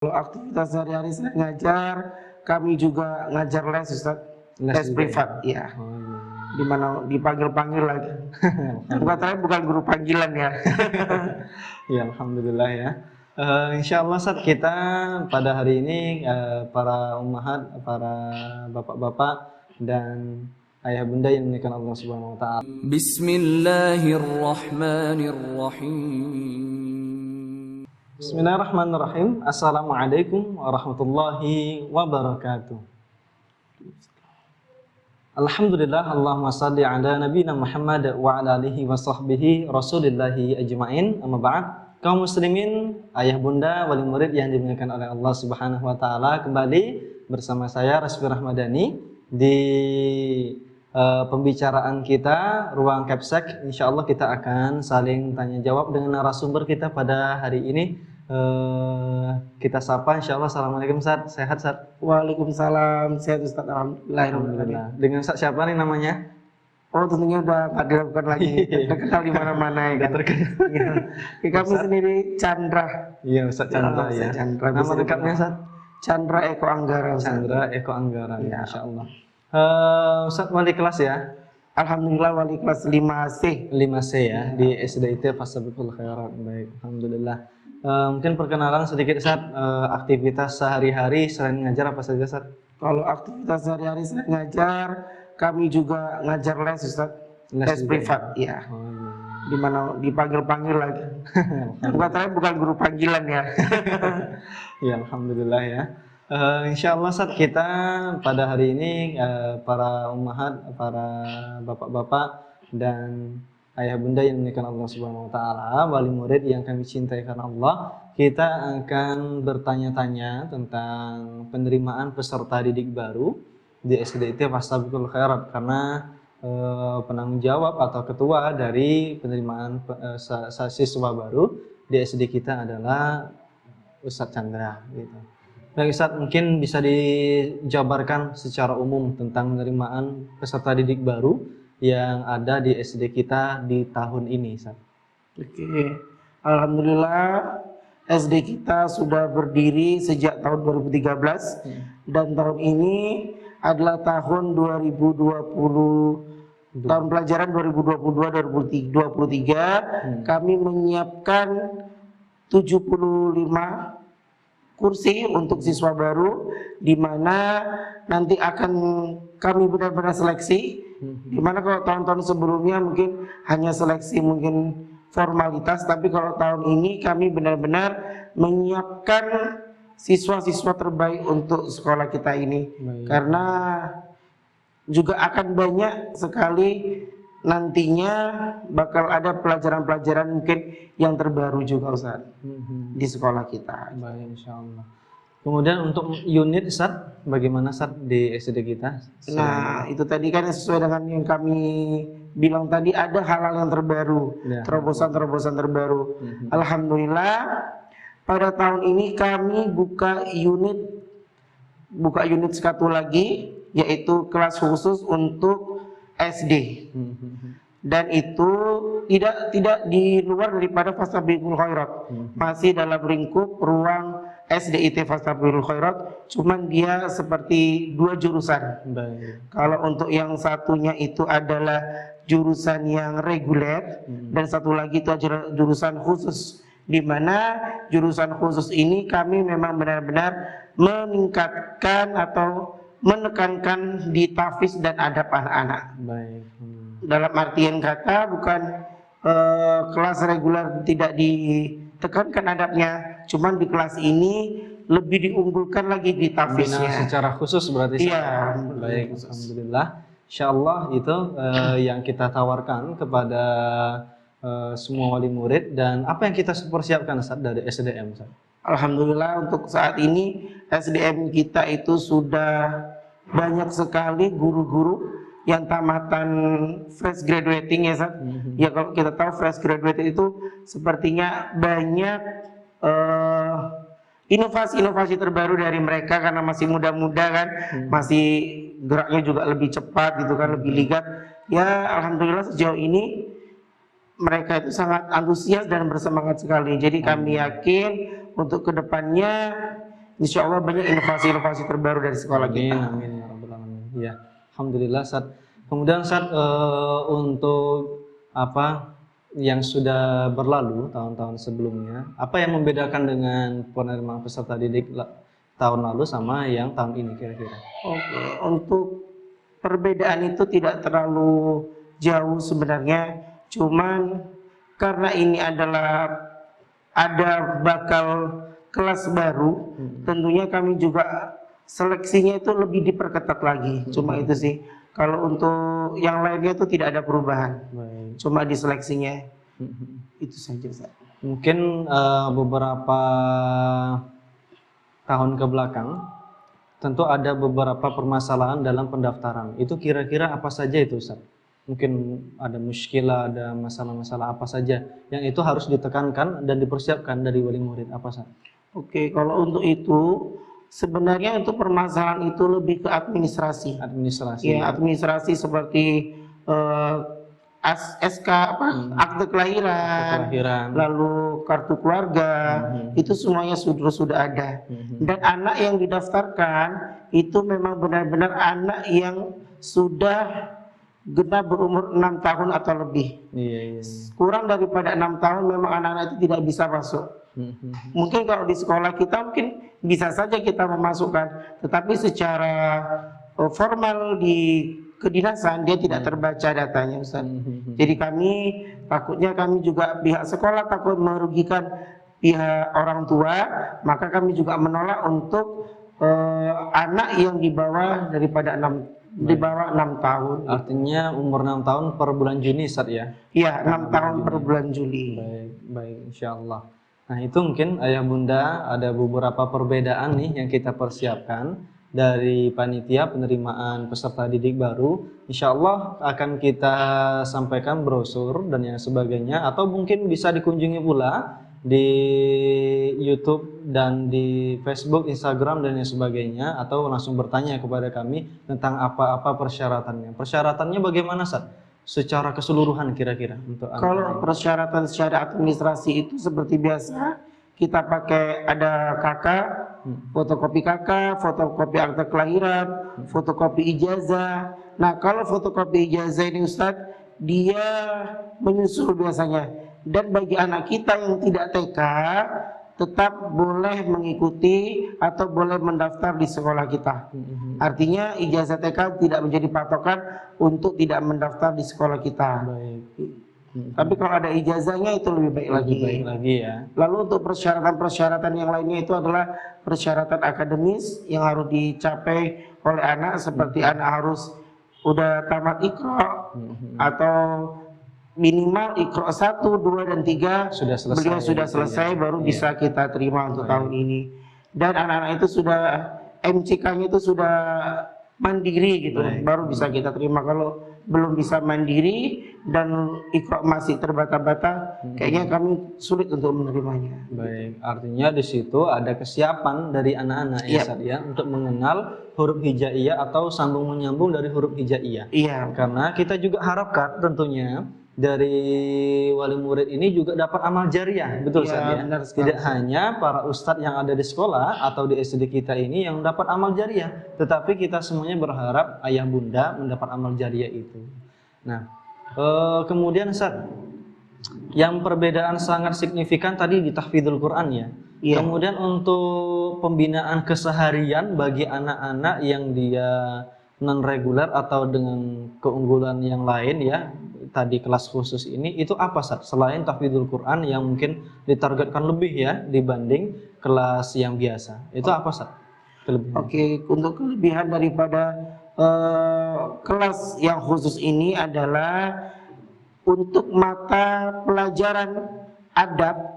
Kalau aktivitas sehari-hari saya ngajar, kami juga ngajar les Ustaz, les privat ya. Di mana dipanggil-panggil lagi. Katanya bukan guru panggilan ya. Ya, alhamdulillah ya. Insya Allah Ustaz, kita pada hari ini para ummahat, para bapak-bapak dan ayah bunda yang dimuliakan Allah Subhanahu wa taala. Bismillahirrahmanirrahim. Assalamualaikum warahmatullahi wabarakatuh. Alhamdulillah, Allahumma salli ala nabiyina Muhammad wa ala alihi wa sahbihi rasulillahi ajma'in. Amma ba'd. Kaum muslimin, ayah bunda, wali murid yang dimuliakan oleh Allah Subhanahu wa taala, kembali bersama saya Rasfi Rahmadani di pembicaraan kita Ruang Capsek. Insyaallah kita akan saling tanya jawab dengan narasumber kita pada hari ini. Kita sapa insyaallah. Assalamualaikum Ustaz, sehat Ustaz? Waalaikumsalam, sehat Ustaz, alhamdulillah. Dengan Ustaz siapa nih namanya? Oh, tentunya udah tak diragukan lagi, terkenal di mana-mana ya kan. Kami sendiri Chandra. Iya, Ustaz Chandra ya. Chandra. Nama lengkapnya Ustaz? Chandra Eko Anggara. Chandra Eko Anggara ya, insyaallah. Ustaz wali kelas ya? Alhamdulillah wali kelas 5C. 5C ya, di SDIT Fastabiqul Khairat. Baik, alhamdulillah. Mungkin perkenalan sedikit Ustaz, aktivitas sehari-hari selain ngajar apa saja Ustaz? Kalau aktivitas sehari-hari saya ngajar, kami juga ngajar les Ustaz, les privat ya. Di mana dipanggil-panggil lagi. Katanya bukan guru panggilan ya. Ya, alhamdulillah ya. Insya Allah Ustaz, kita pada hari ini para ummahat, para bapak-bapak dan ayah bunda yang dimuliakan Allah Subhanahu wa taala, wali murid yang kami cintai karena Allah, kita akan bertanya-tanya tentang penerimaan peserta didik baru di SDIT Fastabiqul Khairat, karena penanggung jawab atau ketua dari penerimaan siswa baru di SD kita adalah Ustadz Chandra gitu. Baik Ustadz, mungkin bisa dijabarkan secara umum tentang penerimaan peserta didik baru yang ada di SD kita di tahun ini, Ustadz. Oke, alhamdulillah SD kita sudah berdiri sejak tahun 2013 dan tahun ini adalah tahun 2020, tahun pelajaran 2022-2023. Kami menyiapkan 75 kursi untuk siswa baru, di mana nanti akan kami benar-benar seleksi. Di mana kalau tahun-tahun sebelumnya mungkin hanya seleksi mungkin formalitas, tapi kalau tahun ini kami benar-benar menyiapkan siswa-siswa terbaik untuk sekolah kita ini. Karena juga akan banyak sekali nantinya bakal ada pelajaran-pelajaran mungkin yang terbaru juga Ustaz di sekolah kita. Baik, insyaallah. Kemudian untuk unit Ustaz, bagaimana Ustaz di SD kita? Nah, itu tadi kan sesuai dengan yang kami bilang tadi, ada hal-hal yang terbaru, terobosan-terobosan terbaru. Alhamdulillah pada tahun ini kami buka unit satu lagi, yaitu kelas khusus untuk SD. Dan itu tidak di luar daripada Fastabiqul Khairat, masih dalam lingkup ruang SDIT Fastabiqul Khairat, cuman dia seperti dua jurusan. Kalau untuk yang satunya itu adalah jurusan yang reguler, dan satu lagi itu adalah jurusan khusus, di mana jurusan khusus ini kami memang benar-benar meningkatkan atau menekankan di tahfiz dan adab anak-anak. Dalam artian kata bukan kelas reguler tidak ditekankan adabnya, cuman di kelas ini lebih diunggulkan lagi di tahfiznya secara khusus berarti. Iya, baik, alhamdulillah. Insyaallah itu yang kita tawarkan kepada semua wali murid. Dan apa yang kita persiapkan Ustaz dari SDM Ustaz? Alhamdulillah untuk saat ini SDM kita itu sudah banyak sekali guru-guru yang tamatan fresh graduating ya Ustaz. Ya kalau kita tahu fresh graduating itu sepertinya banyak inovasi-inovasi terbaru dari mereka, karena masih muda-muda kan, masih geraknya juga lebih cepat gitu kan, lebih ligat. Ya alhamdulillah sejauh ini mereka itu sangat antusias dan bersemangat sekali. Jadi kami yakin untuk kedepannya insya Allah banyak inovasi-inovasi terbaru dari sekolah Amin, kita. amin ya rabbal alamin. Ya, alhamdulillah Ustaz. Kemudian Ustaz, untuk apa yang sudah berlalu tahun-tahun sebelumnya, apa yang membedakan dengan penerimaan peserta didik tahun lalu sama yang tahun ini kira-kira? Oke, untuk perbedaan itu tidak terlalu jauh sebenarnya, cuman karena ini adalah ada bakal kelas baru, tentunya kami juga seleksinya itu lebih diperketat lagi. Cuma itu sih. Kalau untuk yang lainnya itu tidak ada perubahan. Baik. Cuma di seleksinya itu saja, Ustaz. Mungkin beberapa tahun ke belakang tentu ada beberapa permasalahan dalam pendaftaran. Itu kira-kira apa saja itu, Ustaz? Mungkin ada muskilah, ada masalah-masalah apa saja yang itu harus ditekankan dan dipersiapkan dari wali murid, apa, Ustaz? Oke, kalau untuk itu sebenarnya untuk permasalahan itu lebih ke administrasi. Administrasi. Ya, administrasi seperti SK akte kelahiran, lalu kartu keluarga, itu semuanya sudah ada. Dan anak yang didaftarkan itu memang benar-benar anak yang sudah genap berumur 6 tahun atau lebih. Iya. Kurang daripada 6 tahun memang anak-anak itu tidak bisa masuk. Mungkin kalau di sekolah kita mungkin bisa saja kita memasukkan, tetapi secara formal di kedinasan dia tidak terbaca datanya, Ustaz. Jadi takutnya kami juga pihak sekolah takut merugikan pihak orang tua, maka kami juga menolak untuk anak yang di bawah 6 tahun. Artinya umur 6 tahun per bulan Juni, Ustaz ya? Iya, 6 tahun per bulan Juli. Baik, insya Allah. Nah, itu mungkin ayah bunda ada beberapa perbedaan nih yang kita persiapkan dari panitia penerimaan peserta didik baru. Insya Allah akan kita sampaikan brosur dan yang sebagainya, atau mungkin bisa dikunjungi pula di YouTube dan di Facebook, Instagram dan yang sebagainya, atau langsung bertanya kepada kami tentang apa-apa persyaratannya. Persyaratannya bagaimana, Sat? Secara keseluruhan kira-kira untuk kalau persyaratan secara administrasi itu seperti biasa, kita pakai ada KK, fotokopi KK, fotokopi akte kelahiran, fotokopi ijazah. Nah, kalau fotokopi ijazah ini Ustadz, dia menyusul biasanya. Dan bagi anak kita yang tidak TK, tetap boleh mengikuti atau boleh mendaftar di sekolah kita. Artinya ijazah TK tidak menjadi patokan untuk tidak mendaftar di sekolah kita. Baik. Tapi kalau ada ijazahnya itu lebih baik lagi ya. Lalu untuk persyaratan-persyaratan yang lainnya itu adalah persyaratan akademis yang harus dicapai oleh anak, seperti anak harus udah tamat Iqra atau minimal Iqra 1, 2, dan 3 beliau sudah selesai baru bisa kita terima untuk tahun ini. Dan anak-anak itu sudah MCK-nya itu sudah mandiri gitu, baru bisa kita terima. Kalau belum bisa mandiri dan Iqra masih terbata-bata, kayaknya kami sulit untuk menerimanya. Baik, artinya di situ ada kesiapan dari anak-anak ya untuk mengenal huruf hijaiyah atau sambung menyambung dari huruf hijaiyah. Iya. Karena kita juga harapkan tentunya dari wali murid ini juga dapat amal jariah, betul ya? Tidak hanya para ustadz yang ada di sekolah atau di SD kita ini yang dapat amal jariah, tetapi kita semuanya berharap ayah bunda mendapat amal jariah itu. Nah, kemudian Ustaz, yang perbedaan sangat signifikan tadi di tahfidzul Quran ya. Kemudian untuk pembinaan keseharian bagi anak-anak yang dia non reguler atau dengan keunggulan yang lain ya, tadi kelas khusus ini itu apa, Sat? Selain tahfidzul Quran yang mungkin ditargetkan lebih ya dibanding kelas yang biasa, itu apa, Sat? Oke, untuk kelebihan daripada kelas yang khusus ini adalah untuk mata pelajaran adab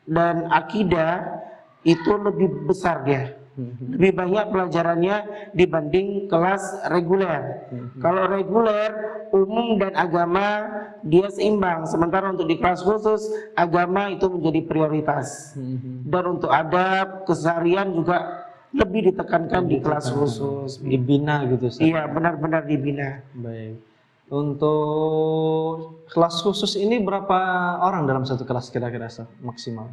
dan akidah itu lebih besar dia. Lebih banyak pelajarannya dibanding kelas reguler. Kalau reguler, umum dan agama dia seimbang. Sementara untuk di kelas khusus, agama itu menjadi prioritas. Dan untuk adab, keseharian juga lebih ditekankan di kelas khusus. Dibina gitu, Ustaz? Iya, benar-benar dibina. Baik. Untuk kelas khusus ini berapa orang dalam satu kelas kira-kira maksimal?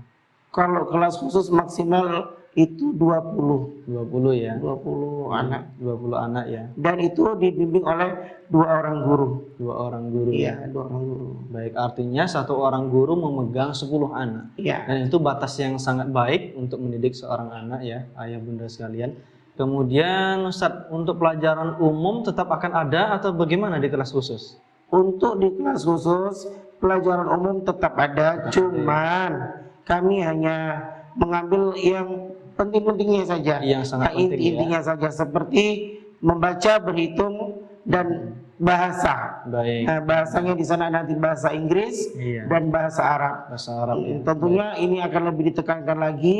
Kalau kelas khusus maksimal itu 20 ya. 20 anak. 20 anak ya. Dan itu dibimbing oleh 2 orang guru. 2 orang guru. Iya, 2 orang guru. Baik, artinya 1 orang guru memegang 10 anak. Iya. Dan itu batas yang sangat baik untuk mendidik seorang anak ya, ayah bunda sekalian. Kemudian Ustadz, untuk pelajaran umum tetap akan ada atau bagaimana di kelas khusus? Untuk di kelas khusus pelajaran umum tetap ada, cuman kami hanya mengambil yang penting-pentingnya saja, yang sangat penting intinya saja, seperti membaca, berhitung, dan bahasa. Baik. Nah, bahasanya di sana nanti bahasa Inggris dan bahasa Arab. Bahasa Arab ya. Tentunya ini akan lebih ditekankan lagi,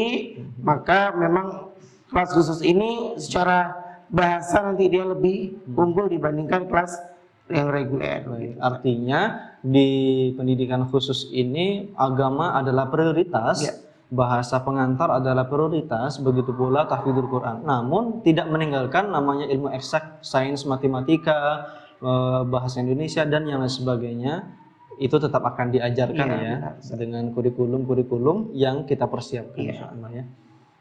maka memang kelas khusus ini secara bahasa nanti dia lebih unggul dibandingkan kelas yang reguler. Artinya di pendidikan khusus ini agama adalah prioritas, bahasa pengantar adalah prioritas, begitu pula tahfidzul Quran. Namun tidak meninggalkan namanya ilmu eksak, sains, matematika, bahasa Indonesia dan yang lain sebagainya. Itu tetap akan diajarkan dengan kurikulum yang kita persiapkan insyaallah ya.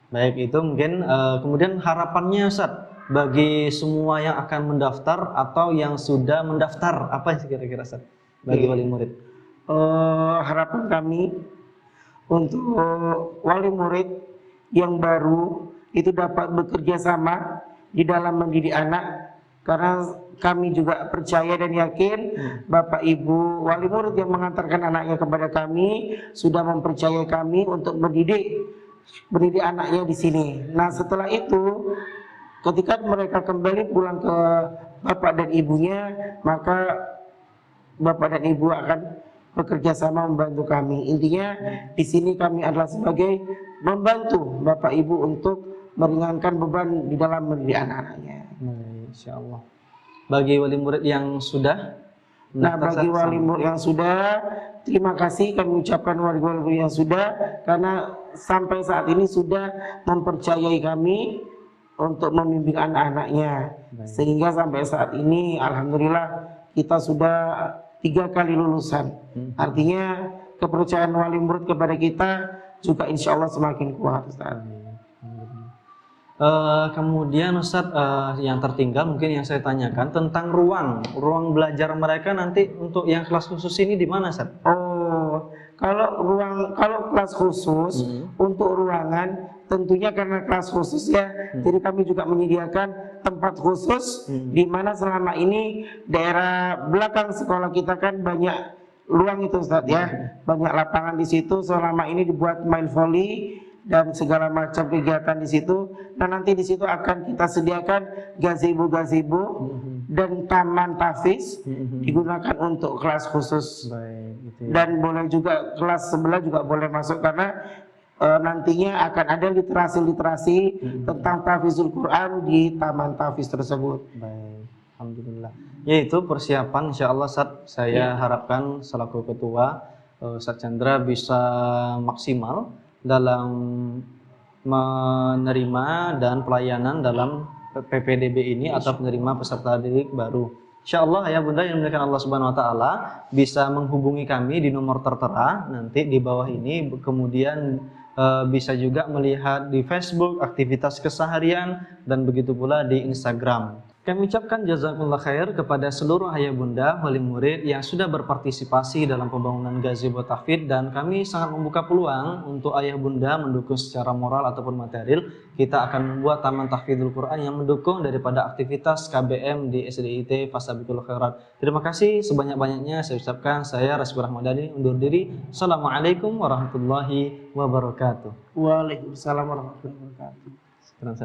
Baik, itu mungkin kemudian harapannya Ustaz bagi semua yang akan mendaftar atau yang sudah mendaftar, apa sih kira-kira Ustaz bagi wali murid? Harapan kami untuk wali murid yang baru itu dapat bekerja sama di dalam mendidik anak, karena kami juga percaya dan yakin Bapak Ibu wali murid yang mengantarkan anaknya kepada kami sudah mempercayai kami untuk mendidik anaknya di sini. Nah, setelah itu ketika mereka kembali pulang ke bapak dan ibunya, maka bapak dan ibu akan bekerja sama membantu kami. Intinya di sini kami adalah sebagai membantu bapak ibu untuk meringankan beban di dalam mendidik anak-anaknya. Insyaallah. Bagi wali murid yang sudah, bagi wali murid yang sudah, terima kasih kami ucapkan wali murid yang sudah, karena sampai saat ini sudah mempercayai kami untuk membimbing anak-anaknya. Sehingga sampai saat ini alhamdulillah kita sudah 3 kali lulusan. Artinya kepercayaan wali murid kepada kita juga insya Allah semakin kuat, Ustaz. Kemudian Ustaz, yang tertinggal mungkin yang saya tanyakan tentang ruang belajar mereka nanti untuk yang kelas khusus ini di mana, Ustaz? Kalau kelas khusus untuk ruangan tentunya karena kelas khusus ya, jadi kami juga menyediakan tempat khusus di mana selama ini daerah belakang sekolah kita kan banyak luang itu Ustaz ya, banyak lapangan di situ, selama ini dibuat main volley dan segala macam kegiatan di situ. Nah, nanti di situ akan kita sediakan gazebo dan taman tahfiz digunakan untuk kelas khusus. Dan boleh juga kelas sebelah juga boleh masuk, karena nantinya akan ada literasi tentang tahfizul Quran di taman tahfiz tersebut. Baik, alhamdulillah. Yaitu persiapan insyaallah saya harapkan selaku ketua Ustaz Chandra bisa maksimal dalam menerima dan pelayanan dalam PPDB ini atau menerima peserta didik baru. Insyaallah ya Bunda yang dimuliakan Allah Subhanahu wa taala bisa menghubungi kami di nomor tertera nanti di bawah ini, kemudian bisa juga melihat di Facebook aktivitas keseharian dan begitu pula di Instagram. Kami ucapkan jazakumullah khair kepada seluruh ayah bunda wali murid yang sudah berpartisipasi dalam pembangunan gazebo tahfidz, dan kami sangat membuka peluang untuk ayah bunda mendukung secara moral ataupun material. Kita akan membuat taman tahfidzul Quran yang mendukung daripada aktivitas KBM di SDIT Fastabiqul Khairat. Terima kasih sebanyak-banyaknya saya ucapkan. Saya Rasbi Rahmadani undur diri. Assalamualaikum warahmatullahi wabarakatuh. Waalaikumsalam warahmatullahi wabarakatuh. Sekarang